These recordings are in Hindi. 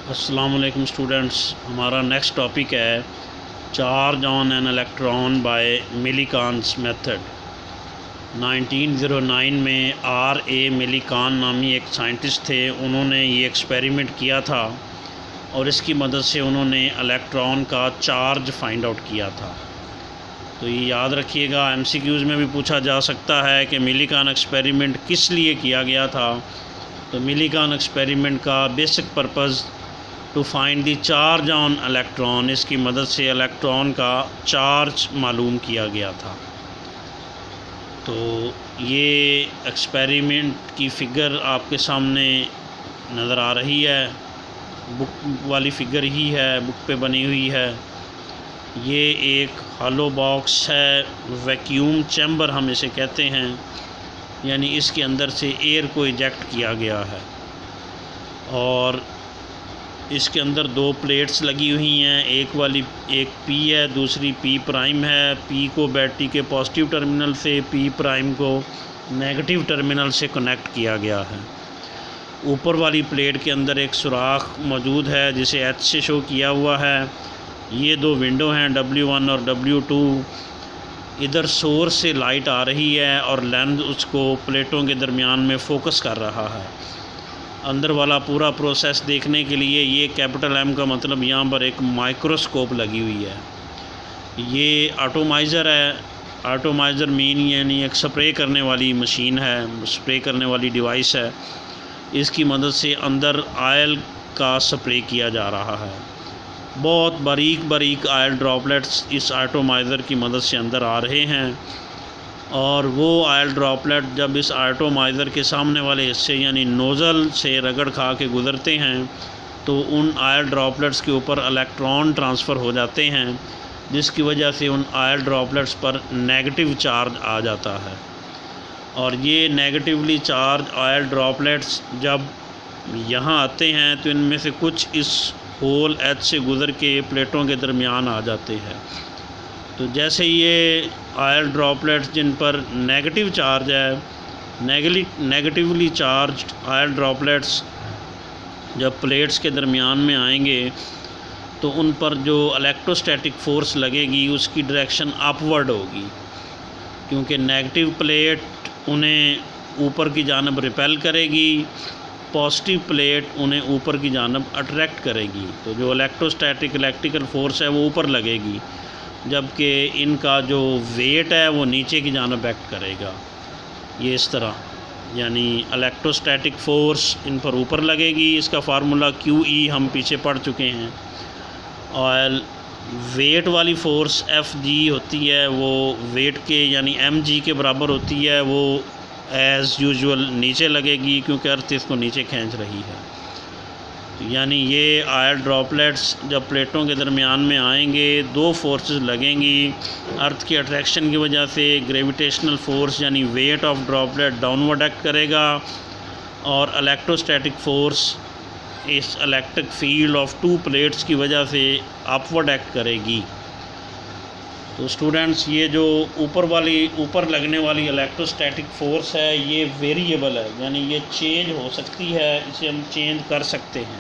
अस्सलाम वालेकुम स्टूडेंट्स। हमारा नेक्स्ट टॉपिक है charge on an electron by Millikan's method. 1909 में R.A. मिलीकान नामी एक साइंटिस्ट थे। उन्होंने ये एक्सपेरिमेंट किया था और इसकी मदद से उन्होंने इलेक्ट्रॉन का चार्ज फाइंड आउट किया था। तो ये याद रखिएगा, MCQs में भी पूछा जा सकता है कि मिलीकान एक्सपेरिमेंट किस लिए किया गया था। तो मिलीकान एक्सपेरिमेंट का basic purpose to find the charge on electron, इसकी मदद से इलेक्ट्रॉन का चार्ज मालूम किया गया था। तो ये एक्सपेरिमेंट की फ़िगर आपके सामने नज़र आ रही है, बुक वाली फ़िगर ही है, बुक पे बनी हुई है। ये एक हॉलो बॉक्स है, वैक्यूम चैम्बर हम इसे कहते हैं, यानी इसके अंदर से एयर को इजेक्ट किया गया है और इसके अंदर दो प्लेट्स लगी हुई हैं। एक P है, दूसरी P प्राइम है। P को बैटरी के पॉजिटिव टर्मिनल से, P प्राइम को नेगेटिव टर्मिनल से कनेक्ट किया गया है। ऊपर वाली प्लेट के अंदर एक सुराख मौजूद है जिसे H से शो किया हुआ है। ये दो विंडो हैं, W1 और W2। इधर सोर्स से लाइट आ रही है और लेंस उसको प्लेटों के दरमियान में फ़ोकस कर रहा है। अंदर वाला पूरा प्रोसेस देखने के लिए ये कैपिटल M का मतलब यहाँ पर एक माइक्रोस्कोप लगी हुई है। ये एटोमाइज़र है। एटोमाइज़र मीन यानी एक स्प्रे करने वाली मशीन है, स्प्रे करने वाली डिवाइस है। इसकी मदद से अंदर ऑयल का स्प्रे किया जा रहा है। बहुत बारीक बारीक ऑयल ड्रॉपलेट्स इस एटोमाइज़र की मदद से अंदर आ रहे हैं और वो ऑयल ड्रॉपलेट जब इस एटोमाइज़र के सामने वाले हिस्से यानी नोज़ल से रगड़ खा के गुज़रते हैं तो उन ऑयल ड्रॉपलेट्स के ऊपर इलेक्ट्रॉन ट्रांसफ़र हो जाते हैं, जिसकी वजह से उन ऑयल ड्रॉपलेट्स पर नेगेटिव चार्ज आ जाता है। और ये नेगेटिवली चार्ज ऑयल ड्रॉपलेट्स जब यहाँ आते हैं तो इनमें से कुछ इस होल H से गुज़र के प्लेटों के दरमियान आ जाते हैं। तो जैसे ये ऑयल ड्रॉपलेट्स जिन पर नेगेटिव चार्ज है, नेगेटिवली चार्ज्ड ऑयल ड्रॉपलेट्स जब प्लेट्स के दरमियान में आएंगे तो उन पर जो इलेक्ट्रोस्टैटिक फ़ोर्स लगेगी उसकी डायरेक्शन अपवर्ड होगी, क्योंकि नेगेटिव प्लेट उन्हें ऊपर की जानब रिपेल करेगी, पॉजिटिव प्लेट उन्हें ऊपर की जानब अट्रैक्ट करेगी। तो जो इलेक्ट्रोस्टैटिक इलेक्ट्रिकल फ़ोर्स है वो ऊपर लगेगी, जबकि इनका जो वेट है वो नीचे की जानब एक्ट करेगा। ये इस तरह, यानी इलेक्ट्रोस्टैटिक फ़ोर्स इन पर ऊपर लगेगी। इसका फार्मूला QE हम पीछे पढ़ चुके हैं। और वेट वाली फ़ोर्स FG होती है, वो वेट के यानी mg के बराबर होती है। वो एज़ यूजुअल नीचे लगेगी क्योंकि अर्थ इसको नीचे खींच रही है। तो यानी ये ऑयल ड्रॉपलेट्स जब प्लेटों के दरमियान में आएंगे, दो फोर्सेस लगेंगी। अर्थ की अट्रैक्शन की वजह से ग्रेविटेशनल फ़ोर्स यानी weight of droplet downward act करेगा और इलेक्ट्रोस्टैटिक फ़ोर्स इस electric field of to plates की वजह से अपवर्ड एक्ट करेगी। तो स्टूडेंट्स, ये जो ऊपर लगने वाली इलेक्ट्रोस्टैटिक फ़ोर्स है ये वेरिएबल है, यानी ये चेंज हो सकती है, इसे हम चेंज कर सकते हैं।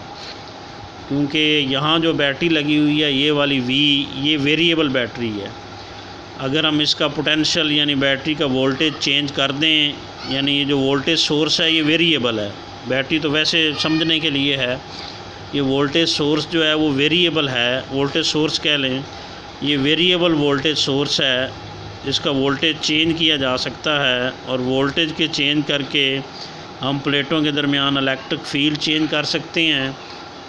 क्योंकि यहाँ जो बैटरी लगी हुई है ये वाली V, ये वेरिएबल बैटरी है। अगर हम इसका पोटेंशियल यानी बैटरी का वोल्टेज चेंज कर दें, यानी ये जो वोल्टेज सोर्स है ये वेरिएबल है। बैटरी तो वैसे समझने के लिए है, ये वोल्टेज सोर्स जो है वो वेरिएबल है, वोल्टेज सोर्स कह लें। ये वेरिएबल वोल्टेज सोर्स है, इसका वोल्टेज चेंज किया जा सकता है और वोल्टेज के चेंज करके हम प्लेटों के दरमियान इलेक्ट्रिक फ़ील्ड चेंज कर सकते हैं।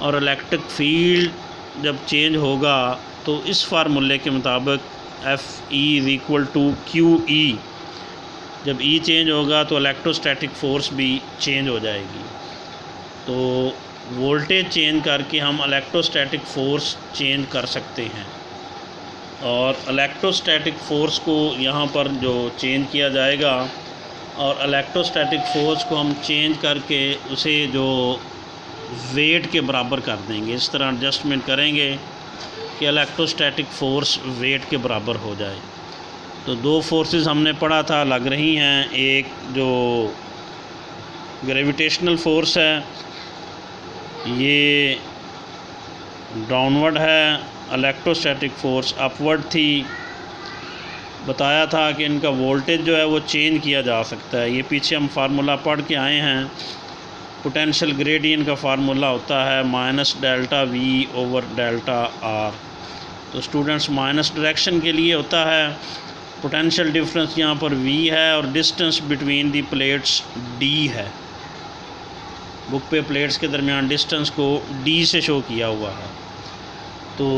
और इलेक्ट्रिक फ़ील्ड जब चेंज होगा तो इस फार्मूले के मुताबिक FE = QE। जब E चेंज होगा तो इलेक्ट्रोस्टैटिक फ़ोर्स भी चेंज हो जाएगी। तो वोल्टेज चेंज करके हम इलेक्ट्रोस्टैटिक फ़ोर्स चेंज कर सकते हैं। और इलेक्ट्रोस्टैटिक फ़ोर्स को यहाँ पर जो चेंज किया जाएगा और इलेक्ट्रोस्टैटिक फ़ोर्स को हम चेंज करके उसे जो वेट के बराबर कर देंगे। इस तरह एडजस्टमेंट करेंगे कि इलेक्ट्रोस्टैटिक फ़ोर्स वेट के बराबर हो जाए। तो दो फोर्सेस हमने पढ़ा था लग रही हैं, एक जो ग्रेविटेशनल फ़ोर्स है, ये डाउनवर्ड है, इलेक्ट्रोस्टैटिक फ़ोर्स अपवर्ड थी। बताया था कि इनका वोल्टेज जो है वो चेंज किया जा सकता है। ये पीछे हम फार्मूला पढ़ के आए हैं। पोटेंशियल ग्रेडियंट का फार्मूला होता है minus delta we over delta R. तो स्टूडेंट्स माइनस डायरेक्शन के लिए होता है। पोटेंशियल डिफरेंस यहाँ पर v है और distance between the plates d है। बुक पे प्लेट्स के दरमियान डिस्टेंस को d से शो किया हुआ है। तो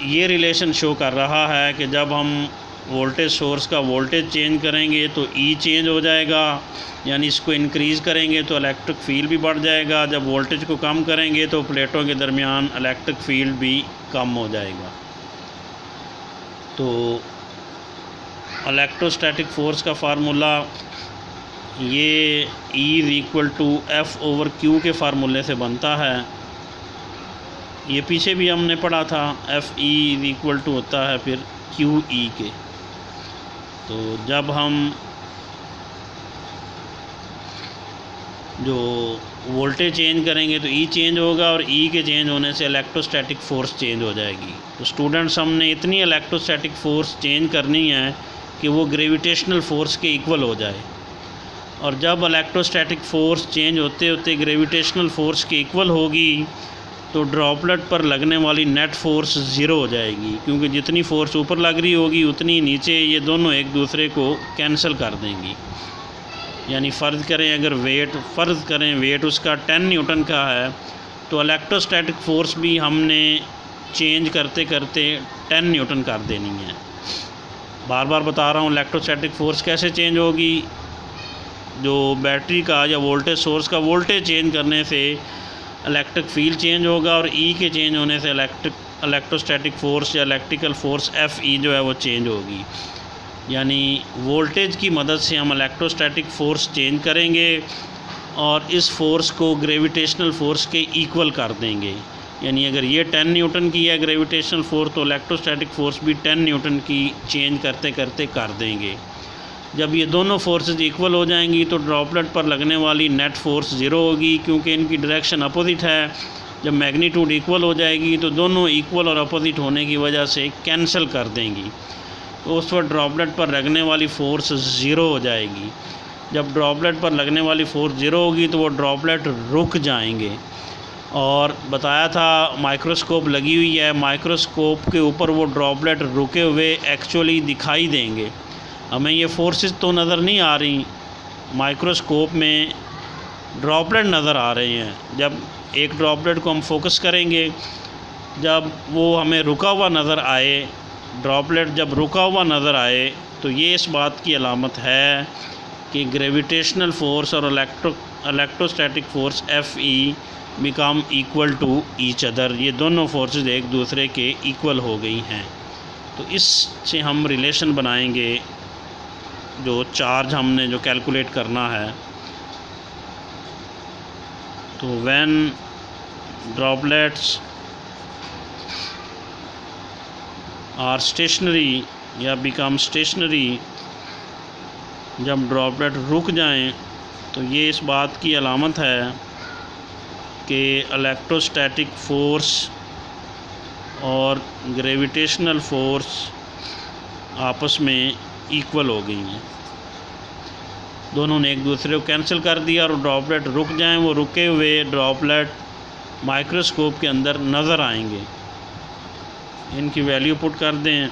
ये रिलेशन शो कर रहा है कि जब हम वोल्टेज सोर्स का वोल्टेज चेंज करेंगे तो E चेंज हो जाएगा, यानी इसको इंक्रीज़ करेंगे तो इलेक्ट्रिक फील्ड भी बढ़ जाएगा। जब वोल्टेज को कम करेंगे तो प्लेटों के दरमियान इलेक्ट्रिक फील्ड भी कम हो जाएगा। तो इलेक्ट्रोस्टैटिक फ़ोर्स का फार्मूला ये E = F ओवर Q के फार्मूले से बनता है। ये पीछे भी हमने पढ़ा था। FE = होता है फिर QE के। तो जब हम जो वोल्टेज चेंज करेंगे तो E चेंज होगा और E के चेंज होने से इलेक्ट्रोस्टैटिक फ़ोर्स चेंज हो जाएगी। तो स्टूडेंट्स हमने इतनी इलेक्ट्रोस्टैटिक फ़ोर्स चेंज करनी है कि वो ग्रेविटेशनल फ़ोर्स के इक्वल हो जाए। और जब इलेक्ट्रोस्टैटिक फ़ोर्स चेंज होते होते ग्रेविटेशनल फ़ोर्स के इक्वल होगी तो ड्रॉपलेट पर लगने वाली नेट फ़ोर्स ज़ीरो हो जाएगी, क्योंकि जितनी फ़ोर्स ऊपर लग रही होगी उतनी नीचे ये दोनों एक दूसरे को कैंसिल कर देंगी। यानी फ़र्ज़ करें वेट उसका 10 न्यूटन का है तो इलेक्ट्रोस्टैटिक फ़ोर्स भी हमने चेंज करते करते 10 न्यूटन कर देनी है। बार बार बता रहा हूँ इलेक्ट्रोस्टैटिक फ़ोर्स कैसे चेंज होगी। जो बैटरी का या वोल्टेज सोर्स का वोल्टेज चेंज करने से इलेक्ट्रिक फील्ड चेंज होगा और E के चेंज होने से इलेक्ट्रोस्टैटिक फ़ोर्स या इलेक्ट्रिकल फ़ोर्स FE जो है वो चेंज होगी। यानी वोल्टेज की मदद से हम इलेक्ट्रोस्टैटिक फ़ोर्स चेंज करेंगे और इस फ़ोर्स को ग्रेविटेशनल फ़ोर्स के इक्वल कर देंगे। यानी अगर ये 10 न्यूटन की है ग्रेविटेशनल फ़ोर्स तो इलेक्ट्रोस्टैटिक फ़ोर्स भी 10 न्यूटन की चेंज करते करते कर देंगे। जब ये दोनों फोर्सेस इक्वल हो जाएंगी तो ड्रॉपलेट पर लगने वाली नेट फोर्स ज़ीरो होगी, क्योंकि इनकी डायरेक्शन अपोजिट है। जब मैग्नीट्यूड इक्वल हो जाएगी तो दोनों इक्वल और अपोजिट होने की वजह से कैंसिल कर देंगी। तो उस वक्त ड्रॉपलेट पर लगने वाली फ़ोर्स ज़ीरो हो जाएगी। जब ड्रॉपलेट पर लगने वाली फ़ोर्स ज़ीरो होगी तो वो ड्रॉपलेट रुक जाएंगे। और बताया था माइक्रोस्कोप लगी हुई है, माइक्रोस्कोप के ऊपर वो ड्रॉपलेट रुके हुए एक्चुअली दिखाई देंगे। हमें ये फोर्सेस तो नज़र नहीं आ रही, माइक्रोस्कोप में ड्रॉपलेट नज़र आ रहे हैं। जब एक ड्रॉपलेट को हम फोकस करेंगे, जब वो हमें रुका हुआ नज़र आए, ड्रॉपलेट जब रुका हुआ नज़र आए तो ये इस बात की अलामत है कि ग्रेविटेशनल फ़ोर्स और electrostatic force FE become equal to each other. ये दोनों फोर्सेस एक दूसरे के इक्वल हो गई हैं। तो इससे हम रिलेशन बनाएंगे जो चार्ज हमने जो कैलकुलेट करना है। तो व्हेन ड्रॉपलेट्स आर स्टेशनरी या बिकम स्टेशनरी, जब ड्रॉपलेट रुक जाएं तो ये इस बात की अलामत है कि इलेक्ट्रोस्टैटिक फ़ोर्स और ग्रेविटेशनल फ़ोर्स आपस में इक्वल हो गई हैं। दोनों ने एक दूसरे को कैंसिल कर दिया और ड्रॉपलेट रुक जाएं। वो रुके हुए ड्रॉपलेट माइक्रोस्कोप के अंदर नज़र आएंगे। इनकी वैल्यू पुट कर दें।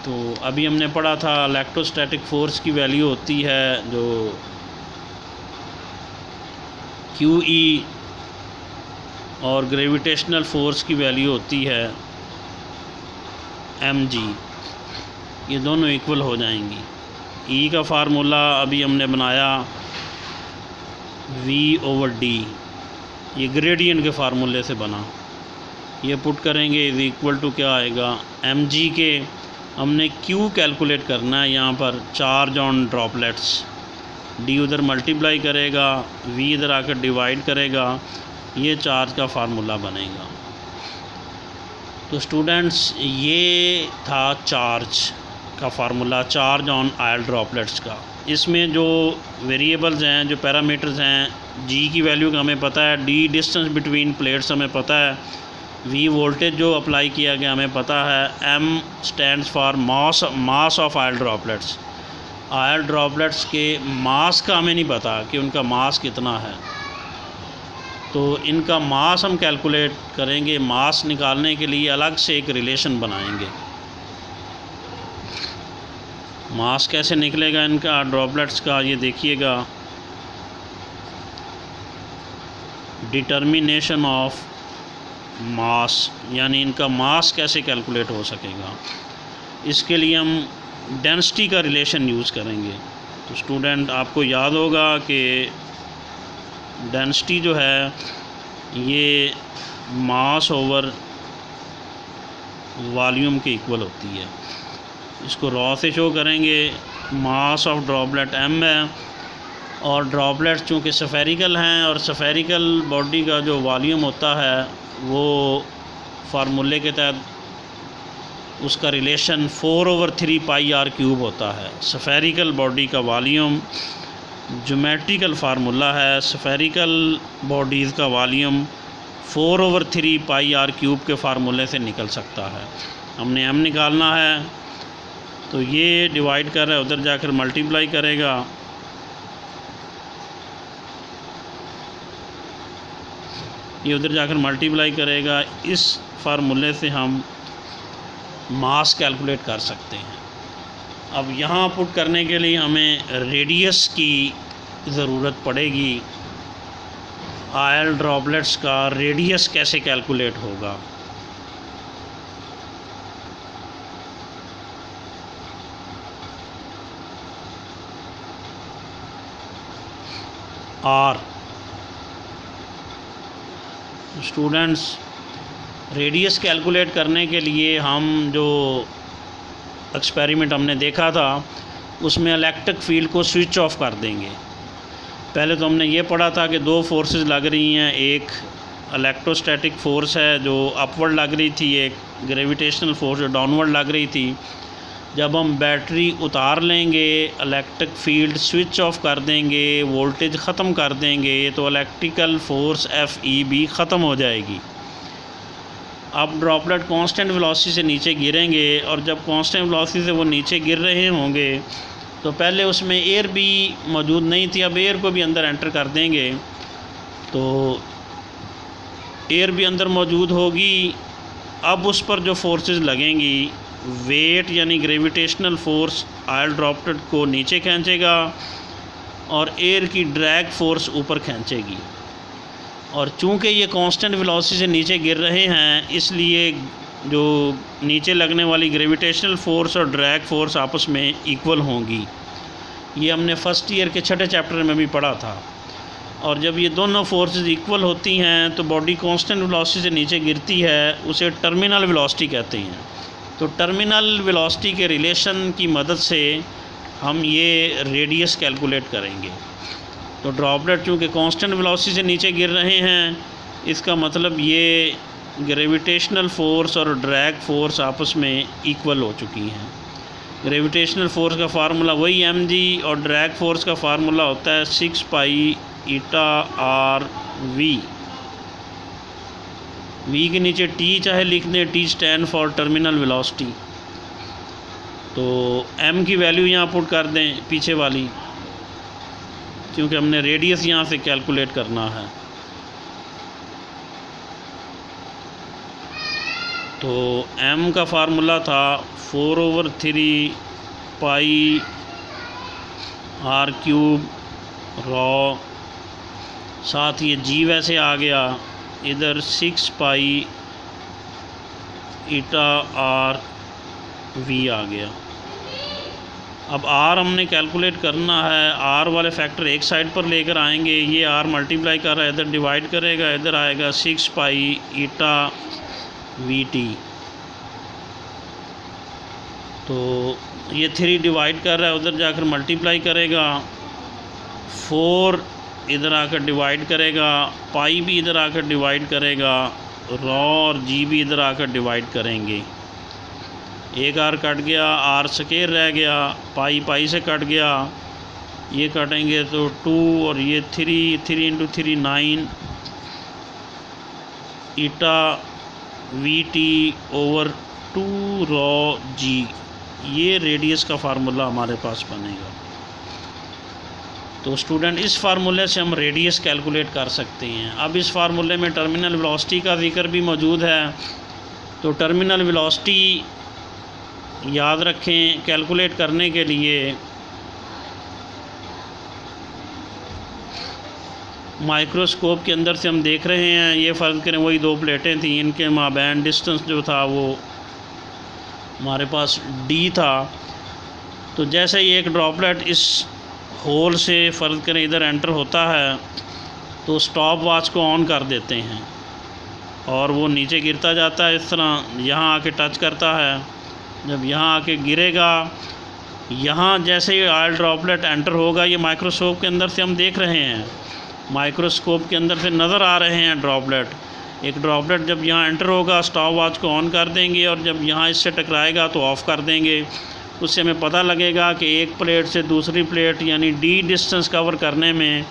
तो अभी हमने पढ़ा था इलेक्ट्रोस्टैटिक फ़ोर्स की वैल्यू होती है जो QE और ग्रेविटेशनल फ़ोर्स की वैल्यू होती है mg। ये दोनों इक्वल हो जाएंगी। E का फार्मूला अभी हमने बनाया V/D, ये ग्रेडियंट के फार्मूले से बना। ये पुट करेंगे इज इक्वल टू क्या आएगा mg के। हमने Q कैलकुलेट करना है यहाँ पर, चार्ज ऑन ड्रॉपलेट्स। D उधर मल्टीप्लाई करेगा, V इधर आकर डिवाइड करेगा, ये चार्ज का फार्मूला बनेगा। तो स्टूडेंट्स ये था चार्ज का formula, charge on oil droplets का। इसमें जो वेरिएबल्स हैं, जो पैरामीटर्स हैं, जी की वैल्यू का हमें पता है, डी डिस्टेंस बिटवीन प्लेट्स हमें पता है, वी वोल्टेज जो अप्लाई किया गया हमें पता है, M stands for mass of oil droplets. Oil droplets के मास का हमें नहीं पता कि उनका मास कितना है, तो इनका मास हम कैलकुलेट करेंगे। मास निकालने के लिए अलग से एक रिलेशन बनाएंगे। मास कैसे निकलेगा इनका ड्रॉपलेट्स का, ये देखिएगा। डिटर्मिनेशन ऑफ मास, यानी इनका मास कैसे कैलकुलेट हो सकेगा, इसके लिए हम डेंसिटी का रिलेशन यूज़ करेंगे। तो स्टूडेंट आपको याद होगा कि डेंसिटी जो है ये मास ओवर वॉल्यूम के इक्वल होती है। इसको रॉ से शो करेंगे। मास ऑफ ड्रॉपलेट m है, और ड्रॉपलेट्स चूँकि सफ़ेरिकल हैं, और सफ़ेरिकल बॉडी का जो वॉल्यूम होता है वो फार्मूले के तहत उसका रिलेशन 4/3 पाई r क्यूब होता है। सफ़ेरिकल बॉडी का वॉल्यूम ज्योमेट्रिकल फार्मूला है, सफ़ेरिकल बॉडीज़ का वॉल्यूम 4/3 पाई r क्यूब के फार्मूले से निकल सकता है। हमने m निकालना है, तो ये डिवाइड कर रहा है, उधर जाकर मल्टीप्लाई करेगा। ये उधर जाकर मल्टीप्लाई करेगा। इस फार्मूले से हम मास कैलकुलेट कर सकते हैं। अब यहाँ पुट करने के लिए हमें रेडियस की ज़रूरत पड़ेगी। ऑयल ड्रॉपलेट्स का रेडियस कैसे कैलकुलेट होगा। आर स्टूडेंट्स, रेडियस कैलकुलेट करने के लिए हम जो एक्सपेरिमेंट हमने देखा था उसमें इलेक्ट्रिक फील्ड को स्विच ऑफ कर देंगे। पहले तो हमने ये पढ़ा था कि दो फोर्सेस लग रही हैं, एक इलेक्ट्रोस्टैटिक फ़ोर्स है जो अपवर्ड लग रही थी, एक ग्रेविटेशनल फोर्स जो डाउनवर्ड लग रही थी। जब हम बैटरी उतार लेंगे, इलेक्ट्रिक फील्ड स्विच ऑफ कर देंगे, वोल्टेज ख़त्म कर देंगे, तो इलेक्ट्रिकल फोर्स FE ख़त्म हो जाएगी। अब ड्रॉपलेट कांस्टेंट वेलोसिटी से नीचे गिरेंगे, और जब कांस्टेंट वेलोसिटी से वो नीचे गिर रहे होंगे तो पहले उसमें एयर भी मौजूद नहीं थी, अब एयर को भी अंदर एंटर कर देंगे तो एयर भी अंदर मौजूद होगी। अब उस पर जो फोर्सेस लगेंगी, वेट यानी ग्रेविटेशनल फोर्स ऑयल ड्रॉपलेट को नीचे खींचेगा और एयर की ड्रैग फोर्स ऊपर खींचेगी। और चूंकि ये कांस्टेंट वेलोसिटी से नीचे गिर रहे हैं, इसलिए जो नीचे लगने वाली ग्रेविटेशनल फोर्स और ड्रैग फोर्स आपस में इक्वल होंगी। ये हमने फ़र्स्ट ईयर के छठे चैप्टर में भी पढ़ा था। और जब ये दोनों फोर्सेस इक्वल होती हैं तो बॉडी कांस्टेंट वेलोसिटी से नीचे गिरती है, उसे टर्मिनल वेलोसिटी कहते हैं। तो टर्मिनल वेलोसिटी के रिलेशन की मदद से हम ये रेडियस कैलकुलेट करेंगे। तो ड्रॉपलेट चूँकि कांस्टेंट वेलोसिटी से नीचे गिर रहे हैं, इसका मतलब ये ग्रेविटेशनल फोर्स और ड्रैग फोर्स आपस में इक्वल हो चुकी हैं। ग्रेविटेशनल फोर्स का फार्मूला वही mg और ड्रैग फोर्स का फार्मूला होता है 6 पाई ईटा r v। v के नीचे t चाहे लिख दें, t stand for terminal velocity. तो m की वैल्यू यहाँ पुट कर दें पीछे वाली, क्योंकि हमने रेडियस यहाँ से कैलकुलेट करना है। तो m का फार्मूला था 4/3 पाई r क्यूब रॉ, साथ ये g वैसे आ गया, इधर 6 पाई ईटा r v आ गया। अब r हमने कैलकुलेट करना है। r वाले फैक्टर एक साइड पर लेकर आएंगे, ये r मल्टीप्लाई कर रहा है, इधर डिवाइड करेगा, इधर आएगा 6 पाई ईटा vt। तो ये 3 डिवाइड कर रहा है, उधर जाकर मल्टीप्लाई करेगा, 4 इधर आकर डिवाइड करेगा, पाई भी इधर आकर डिवाइड करेगा, रॉ और जी भी इधर आकर डिवाइड करेंगे। एक r कट गया, r स्क्वायर रह गया, पाई पाई से कट गया, ये काटेंगे तो 2 और ये 3 इंटू 3 9 ईटा VT ओवर 2 रॉ G, ये रेडियस का फार्मूला हमारे पास बनेगा। तो स्टूडेंट इस फार्मूले से हम रेडियस कैलकुलेट कर सकते हैं। अब इस फार्मूले में टर्मिनल वेलोसिटी का जिक्र भी मौजूद है, तो टर्मिनल वेलोसिटी याद रखें कैलकुलेट करने के लिए माइक्रोस्कोप के अंदर से हम देख रहे हैं, ये फ़र्ज़ करें वही दो प्लेटें थी, इनके माबैन डिस्टेंस जो था वो हमारे पास D था। तो जैसे ही एक ड्रॉपलेट इस होल से फ़र्ज़ करें इधर एंटर होता है तो स्टॉप वॉच को ऑन कर देते हैं और वो नीचे गिरता जाता है, इस तरह यहाँ आके टच करता है। जब यहाँ आके गिरेगा, यहाँ जैसे ही ऑयल ड्रॉपलेट एंटर होगा, ये माइक्रोस्कोप के अंदर से हम देख रहे हैं, माइक्रोस्कोप के अंदर से नज़र आ रहे हैं ड्रॉपलेट। एक ड्रॉपलेट जब यहाँ एंटर होगा स्टॉप वॉच को ऑन कर देंगे और जब यहाँ इससे टकराएगा तो ऑफ़ कर देंगे। उससे हमें पता लगेगा कि एक प्लेट से दूसरी प्लेट यानी D डिस्टेंस कवर करने में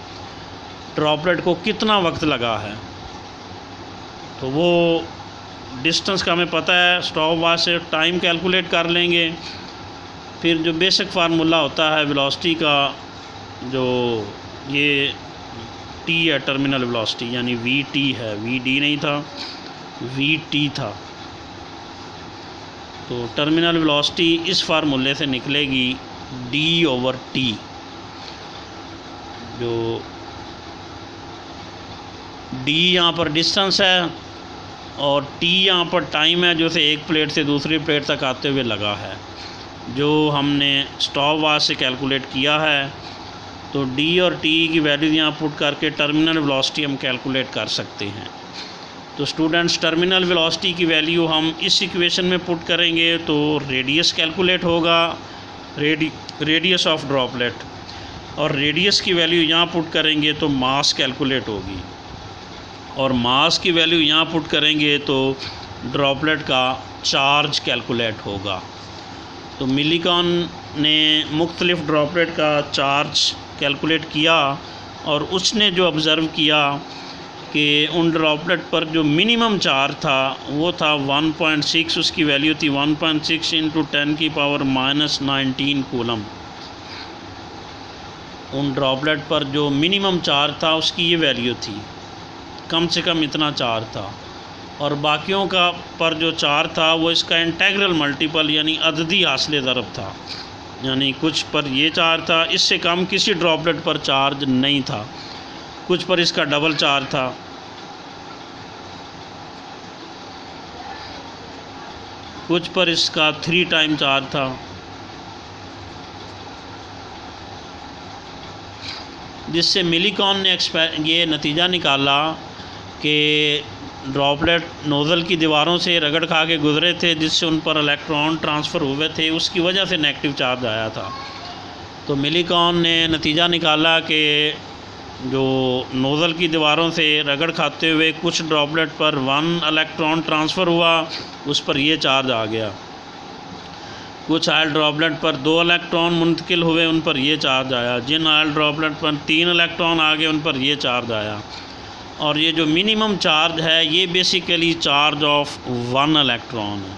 ड्रॉपलेट को कितना वक्त लगा है। तो वो डिस्टेंस का हमें पता है, स्टॉप वॉच से टाइम कैलकुलेट कर लेंगे। फिर जो बेसिक फार्मूला होता है वेलोसिटी का, जो ये T है टर्मिनल वेलोसिटी यानी VT है, VD नहीं था, VT था। तो टर्मिनल वेलोसिटी इस फार्मूले से निकलेगी D/T, जो D यहाँ पर डिस्टेंस है और T यहाँ पर टाइम है जो से एक प्लेट से दूसरी प्लेट तक आते हुए लगा है, जो हमने स्टॉप वॉच से कैलकुलेट किया है। तो D और T की वैल्यू यहाँ पुट करके टर्मिनल वेलोसिटी हम कैलकुलेट कर सकते हैं। तो स्टूडेंट्स टर्मिनल वेलोसिटी की वैल्यू हम इस इक्वेशन में पुट करेंगे तो रेडियस कैलकुलेट होगा, रेडियस ऑफ ड्रॉपलेट, और रेडियस की वैल्यू यहाँ पुट करेंगे तो मास कैलकुलेट होगी, और मास की वैल्यू यहाँ पुट करेंगे तो ड्रॉपलेट का चार्ज कैलकुलेट होगा। तो मिलीकॉन ने मुख्तलिफ़ ड्रॉपलेट का चार्ज कैलकुलेट किया और उसने जो ऑब्ज़र्व किया कि उन ड्रॉपलेट पर जो मिनिमम चार्ज था वो था 1.6, उसकी वैल्यू थी 1.6 इंटू 10⁻⁻19 कूलम। उन ड्रॉपलेट पर जो मिनिमम चार्ज था उसकी ये वैल्यू थी, कम से कम इतना चार्ज था। और बाकियों का पर जो चार्ज था वो इसका इंटेग्रल मल्टीपल यानी अददी हासिल ज़रब था, यानी कुछ पर ये चार्ज था, इससे कम किसी ड्रॉपलेट पर चार्ज नहीं था, कुछ पर इसका डबल चार्ज था। कुछ पर इसका 3 टाइम चार्ज था। जिससे मिलीकॉन ने ये नतीजा निकाला कि ड्रॉपलेट नोज़ल की दीवारों से रगड़ खा के गुज़रे थे, जिससे उन पर इलेक्ट्रॉन ट्रांसफ़र हुए थे, उसकी वजह से नेगेटिव चार्ज आया था। तो मिलीकॉन ने नतीजा निकाला कि जो नोज़ल की दीवारों से रगड़ खाते हुए कुछ ड्रॉपलेट पर 1 इलेक्ट्रॉन ट्रांसफ़र हुआ, उस पर ये चार्ज आ गया। कुछ ऑयल ड्रॉपलेट पर 2 इलेक्ट्रॉन मुंतकिल हुए, उन पर ये चार्ज आया। जिन ऑयल ड्रॉपलेट पर 3 इलेक्ट्रॉन आ गए, उन पर ये चार्ज आया। और ये जो मिनिमम चार्ज है ये बेसिकली चार्ज ऑफ 1 इलेक्ट्रॉन है।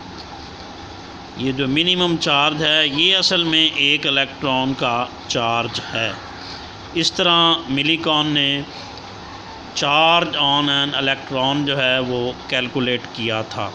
ये जो मिनिमम चार्ज है ये असल में 1 इलेक्ट्रॉन का चार्ज है। इस तरह मिलीकॉन ने चार्ज ऑन एन इलेक्ट्रॉन जो है वो कैलकुलेट किया था।